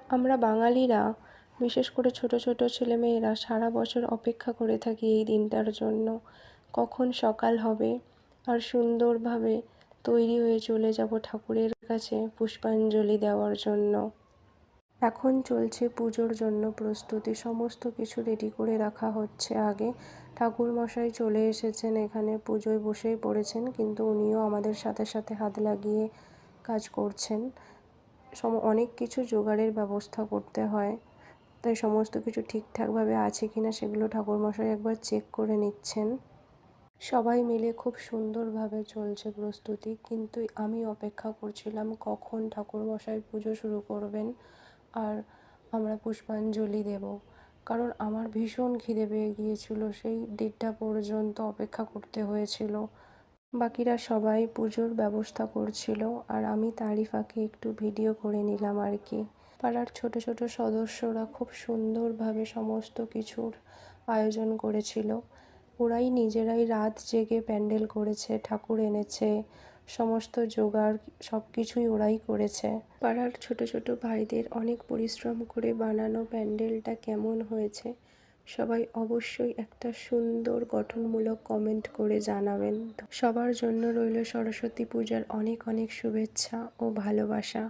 আমরা বাঙালিরা, বিশেষ করে ছোট ছোট ছেলেমেয়েরা সারা বছর অপেক্ষা করে থাকি এই দিনটার জন্য। কখন সকাল হবে আর সুন্দরভাবে তৈরি হয়ে চলে যাব ঠাকুরের কাছে পুষ্পাঞ্জলি দেওয়ার জন্য। এখন চলছে পুজোর জন্য প্রস্তুতি, সমস্ত কিছু রেডি করে রাখা হচ্ছে আগে। ঠাকুরমশাই চলে এসেছেন, এখানে পুজোয় বসেই পড়েছেন, কিন্তু উনিও আমাদের সাথে সাথে হাত লাগিয়ে কাজ করছেন। অনেক কিছু জোগাড়ের ব্যবস্থা করতে হয়, তাই সমস্ত কিছু ঠিকঠাকভাবে আছে কিনা সেগুলো ঠাকুরমশাই একবার চেক করে নিচ্ছেন। সবাই মিলে খুব সুন্দরভাবে চলছে প্রস্তুতি, কিন্তু আমি অপেক্ষা করছিলাম কখন ঠাকুরমশাই পুজো শুরু করবেন আর আমরা পুষ্পাঞ্জলি দেব। কারণ আমার ভীষণ খিদে পেয়ে গিয়েছিল, সেই 1:30 পর্যন্ত অপেক্ষা করতে হয়েছিল। বাকিরা সবাই পুজোর ব্যবস্থা করছিল আর আমি তারই ফাঁকে একটু ভিডিও করে নিলাম আর কি। পাড়ার ছোট ছোট সদস্যরা খুব সুন্দরভাবে সমস্ত কিছুর আয়োজন করেছিল। ওরাই নিজেরাই রাত জেগে প্যান্ডেল করেছে, ঠাকুর এনেছে, সমস্ত জোগাড় সব কিছুই ওরাই করেছে। পাড়ার ছোট ছোট ভাইদের অনেক পরিশ্রম করে বানানো প্যান্ডেলটা কেমন হয়েছে সবাই অবশ্যই একটা সুন্দর গঠনমূলক কমেন্ট করে জানাবেন। সবার জন্য রইল সরস্বতী পূজার অনেক অনেক শুভেচ্ছা ও ভালোবাসা।